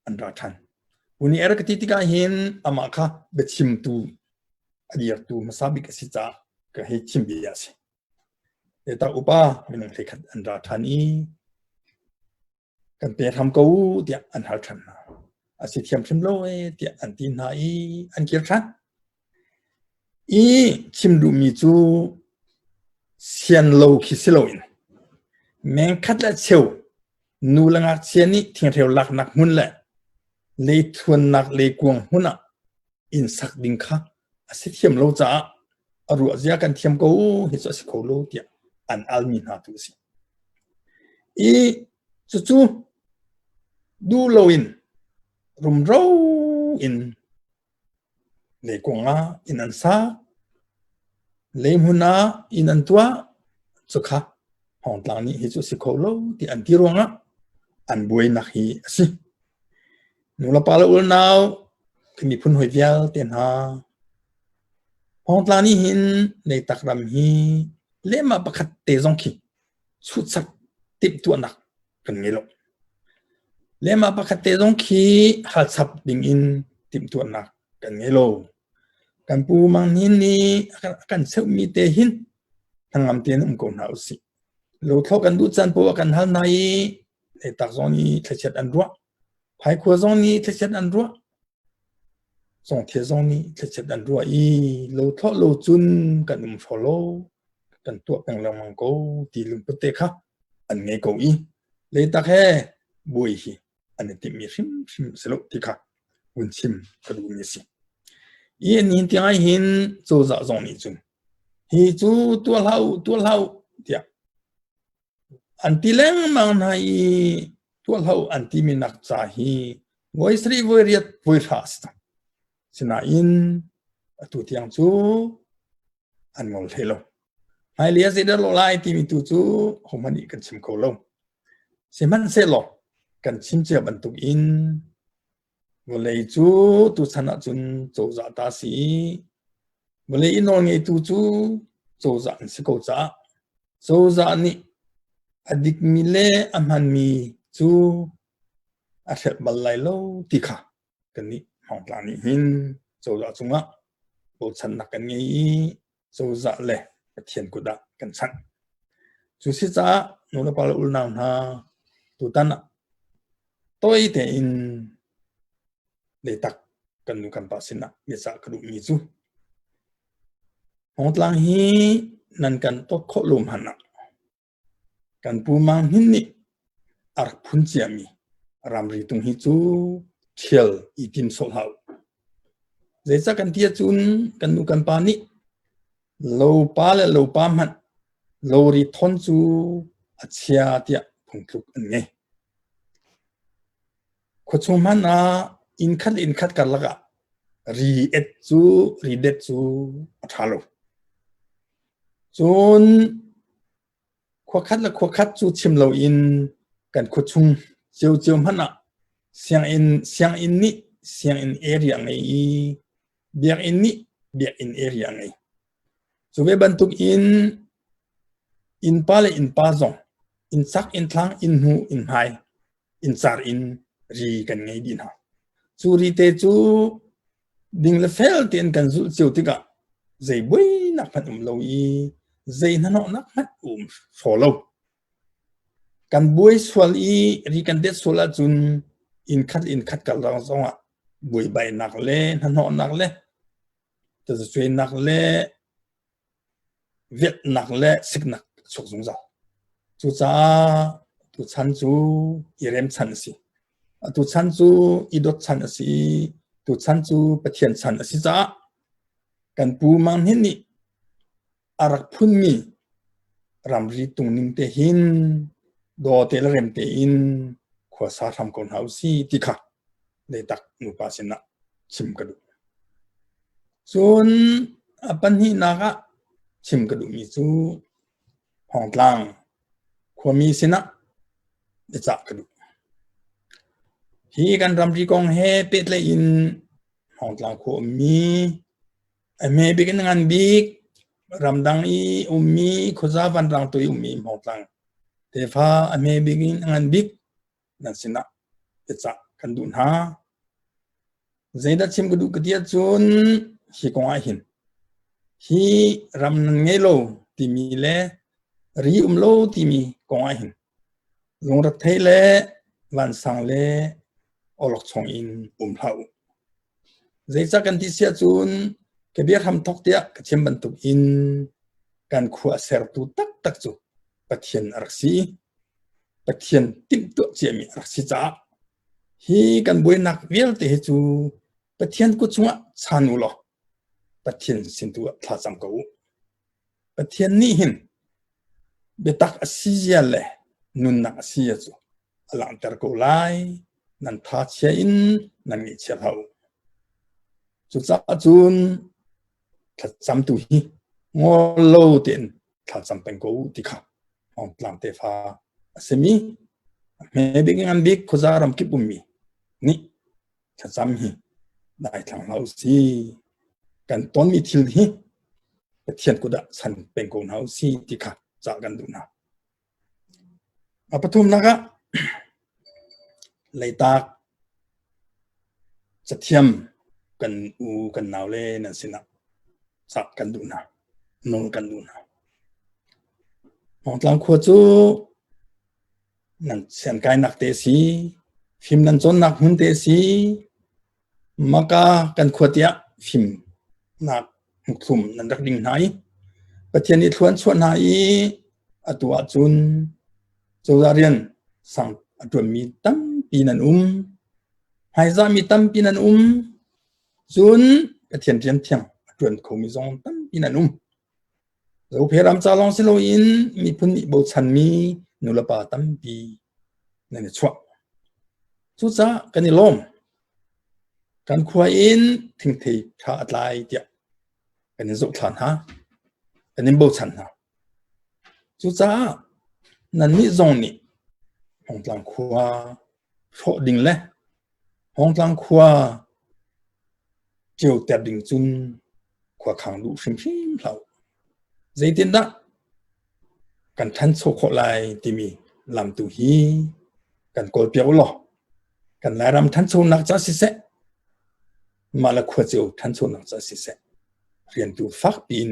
อันดาทันปุนีเอร์ก็ที่ที่ก็เห็นอามาค่ะเบ็ดชิมตูอดีตตูมาซาบิกสิจ้าก็ให้ชิมบียาสิแต่ตาอุปามีนุ่งประเทศขัดอันดาทันนี้กันเปียทำกูเดียอันหัลทันนะ asi thiam thim lo ti an tin na an kir than chim du mi chu sian lo khi siloin meng khat la cheu nu langa chiani thiang theu lak nak mun la le thuan nak le kuang huna in sak ding kha asi thiam lo cha aru azia kan thiam ko hi chu sikho lo tia an almi na tu si chu du lo in rum ro in le kuanga in an sa le huna in an tua chu kha hong tlang ni hi chu sikho lo ti an ti ronga an buai nak hi asi nu la pa lo ul naw mi phun hoi vial ten ha hong tlang ni hin le takram hi le ma pakhat te zong khi chu sak tip tu nak kan ngelo le ma pakhat te zong khi hal sap ding in tip tu nak kan ngelo kan pu mang hin ni kan seu mi te hin thangam te num ko na usi lo thok kan du chan po kan hal nai le tak zong ni thachet an ro phai kho zong ni thachet an ro song thie zong ni thachet an ro lo tho lo chun kan um follow kan tu peng lang mang ko ti lum pute kha an nge ko le tak he bui hi an ti mi sim selo ti kha un sim ka du mi si ni ti ai hin zo za zong ni chun hi chu tu lau tia an ti leng mang nai tu lau an ti mi nak cha hi voi sri voi riat voi fast sina in tu tiang chu an ngol thelo hai lia se da lo lai ti mi tu chu homani kan chim ko lo se man se lo kan chim che ban tu in vole chu tu chana chun zo za ta si vole in on nge tu chu zo za an si ko cha zo za ni adik mi le amhan mi chu a thet bal lai lo ti kha kan ni hong tla ni hin zo za chunga bo chan nak kan nge zo za le thian ku da kan chan chu si cha no la pal ul naw na tu tan toi te in le tak kan nu kan pa sin na me cha ka du mi chu hong tlang hi nan kan to kho lum han na kan pu mang hin ni ar phun chiami ram ri tung hi chu thiel itin sol hau ze cha kan tia chun kan nu kan pa ni lo pa le lo pa man lo ri thon chu achia tia phung thuk an nge kho chum man na in khat kar laga ri et chu ri det chu athalo chun kho khat chu chim lo in kan kho chung chiu man na siang in ni siang in area ngai biak in ni biak in area ngai so we bantuk in pale in pa zong in sak in thlang in hu in hai in char in ri kan ngai din ha chu ri te chu ding le fel ten kan zu chiu tika zai bui nak phat lo zai na no nak phat follow kan bui swal ri kan det sola chun in khat kal rang zonga bui bai nak le na no nak le te zui nak le Việt nặng lệ sức nặng sụt xuống dầu chú cha tu chăn chú irem chăn si tu chăn chú idot chăn si tu chăn chú bát thiên chăn si cha kan pu mang hin ni arak phun mi ram ri tung ning te hin do te la rem te in khwa sa tham kon hau si ti kha le tak nu pa sin na chim ka du chun apan hi na ga chim ka du mi chu hong tlang kho mi sina de cha ka du hi kan ram ri kong he pet le in hong tlang kho mi a me bi kan ngan bi ram dang mi khoza van rang to mi hong tlang te pha a me bi ngan bi nan sina de cha kan du ha zaida chim ka du ka dia chun hi kong a hin hi ram nge lo ti mi le ri lo ti mi kong a hin long ra thei le van sang le olok chong in hlau zai cha kan ti sia chun ke bia tham thok tia ka chem ban tuk in kan khu ser tu tak tak chu pathian arsi pathian tim tu che mi arsi cha hi kan boi nak vial te chu pathian ku chunga chanu lo pathian sin tu tha cham ko pathian ni hin betak asizia le nun nak asia chu alang ter ko lai nan tha che in nan ni che hau chu cha chun tha cham tu hi ngo lo ten tha cham pen ko ti kha ong tlang te fa asemi me big an big khuzaram ki pummi ni tha cham hi dai thang lau si kan ton mi thil hi pathian ku da san pen ko hau si ti kha cha kan du na apathum naga leitak sathiam kan u kan naw le nan sina sa kan du na nol kan du na hong tlang khu chu nan sen kai nak te si phim nan chon nak hun te si maka kan khuatia phim nak thum nan rak ding nai pathian ni thuan chuan nai atua chun chozarian sang atwa mi tam pi nan hai za mi tam pi nan chun pathian rian thiang atwan khomi zong tam pi nan zo pheram cha long silo in mi phun ni bo chan mi nulapa tam pi nan chwa chu cha kan lom kan khua in thing thei tha atlai tia kan zo than ha kan bo chan ha chu cha nan mi zong ni hong tlang khua tho ding le hong tlang khua chiu tep ding chun khua khang du sim sim hlau zai tin da kan than cho kho lai ti mi lam tu hi kan kol piao lo kan lai ram than cho nak cha si se ma la khua chiu than cho nak cha si se rian tu fak pin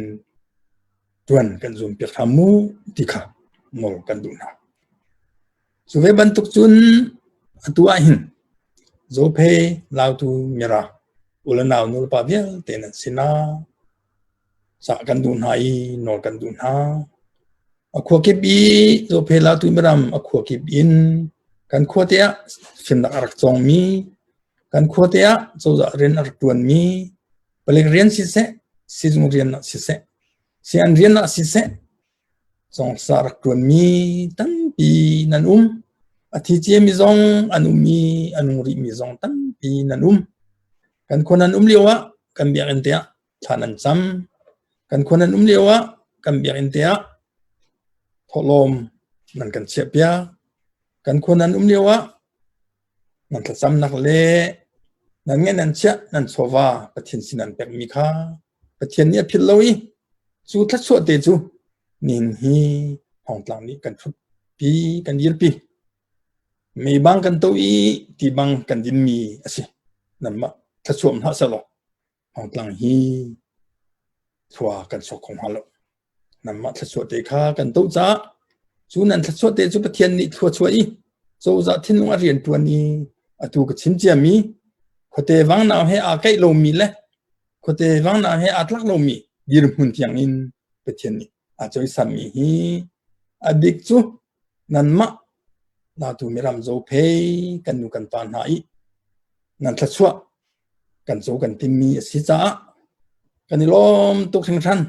tuan kan zum pi khamu ti kha mol kan du na so ve ban tuk chun atua hin zo phe lau tu mira ula naw nul pa vial ten sina sa kan du na i nol kan du na akho ke bi zo phe lau tu miram akho ke bin kan kho te sim na arak chong mi kan kho te zo za ren ar tuan mi palek rian si se si jung rian na si se si an rian na si se song sa rak tuan mi tam pi nan athi che mi zong anumi anuri mi zong tam pi nan kan khonan liwa kan bia en tia thanan cham kan khonan liwa kan bia en tia tholom nan kan chepia kan khonan liwa nan ta cham nak le nan nge nan cha nan sowa pathin sinan pek mi kha pathian ni phil loi chu thla chu te chu nin hi hong tlang ni kan thut pi kan yil pi me bang kan to i ti bang kan din mi asi namma thla chuam ha sa lo hong tlang hi thua kan so khong halo namma thla chu te kha kan to cha chu nan thla chu te chu pathian ni thua chu i zo za thin nung a rian tuan ni atu ka chim chia mi khote wang na he a kai lo mi le khote wang na he atlak lo mi dir mun tiang in pathian ni a choi sam mi hi adik chu nan ma na tu miram zo phe kan nu kan pan hai nan thla chua kan zo kan tim mi si cha kan lom tuk thang than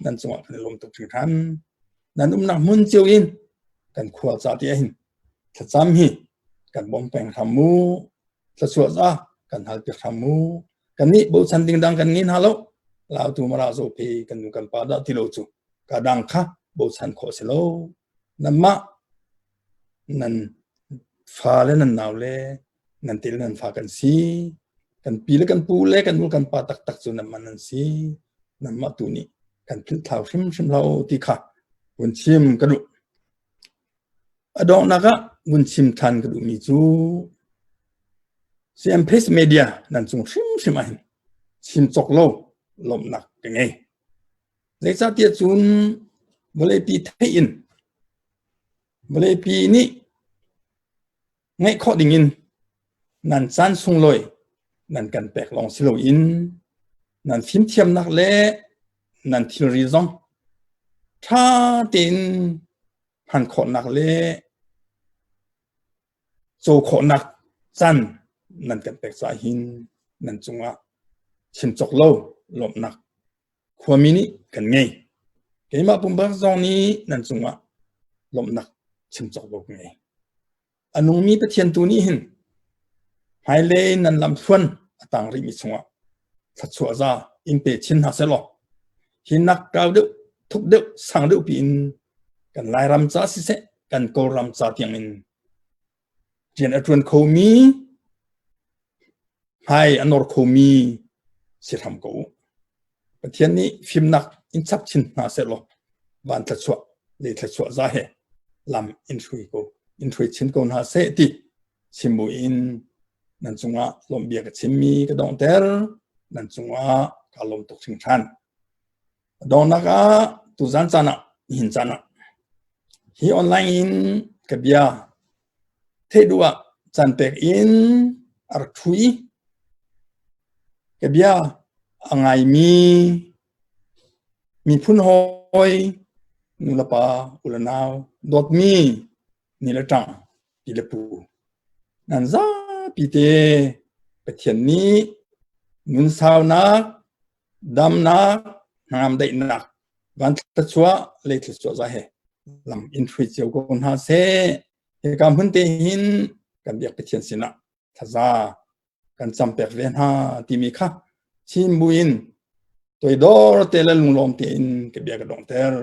nan chunga kan lom tuk thang than nan nak mun chiu in kan khua cha ti hin thla cham hi kan bom peng thamu thla chua cha kan hal pi thamu kan ni bo chan ding dang kan ngin halo lao tu mara zo phe kan nu kan pa da ti lo chu ka dang kha bo chan kho se lo namma nan fa le nan naw le nan til nan fa kan si kan pi le kan pu le kan nu kan pa tak tak chu nan man nan si nan ma tu ni kan thil thau shim lau ti kha bun chim ka du adong naga bun chim than ka du mi chu siam press media nan chung shim ai chim chok lo lom nak ke ngai lấy ra tiệt chun bole pi thay in bole pi ni ngay khó đình in นันซันซุงลอยนันกันแปกลองสิโลอินนันฟิมเทียมนักเล่นันทิลริซองถ้าตินหันขอนักเล่โจขอนักซันนันกันแปกสาหินนันจงว่าชิมจกโลหลบนักความมินิกันไงเกี่ยมาปุ่มบักซองนี้นั่นจงว่าหลบนักชิมจกโลกไงอันนู้มีประเทียนตัวนี้เห็นไฮเลนันลำทวนต่างริมิจงว่าสัดส่วนซาอินเปชินหาเซลล์หินนักกาวเดือทุกเดือสังเดือปีนกันไล่รำซาสิเซกันโกรำซาเตียงอินเจียนอัตวนโคมีไฮอันนอร์โคมีสิทำกูประเทศนี้ฟิล์มนักอินซับชินนาเสร็จหรอกบ้านทัศวะเลยทัศวะจะเหลำอินทรีกูอินทรีชินกูนาเสติชิมบุอินนั่นจงว่าลมเบียกับชิมมีกระดองเตอร์นั่นจงว่าการลมตกชิงชันดองนักตุจันจานะหินจานะฮีออนไลน์อินกับเบียเทดัวจันเปกอินอาร์ทุยกับเบียอังไงมีพุ่นหอยนุลปาอุลนาวดอดมีนี่ละจังปีละปูนั่นซาปีเตประเทศนี้นุนสาวนักดำนักงามได้นักวันทัศวะเลยทัศวะจะเหลำอินทรีเจียวกุนหาเสเหตุการณ์พื้นที่หินกันเบียกประเทศสินะทัศน์กันจำเป็กเวียนหาที่มีค่ะชิมบุอินตัวดอร์เตลลุงลมเตียนกับเบียกระดองเตอร์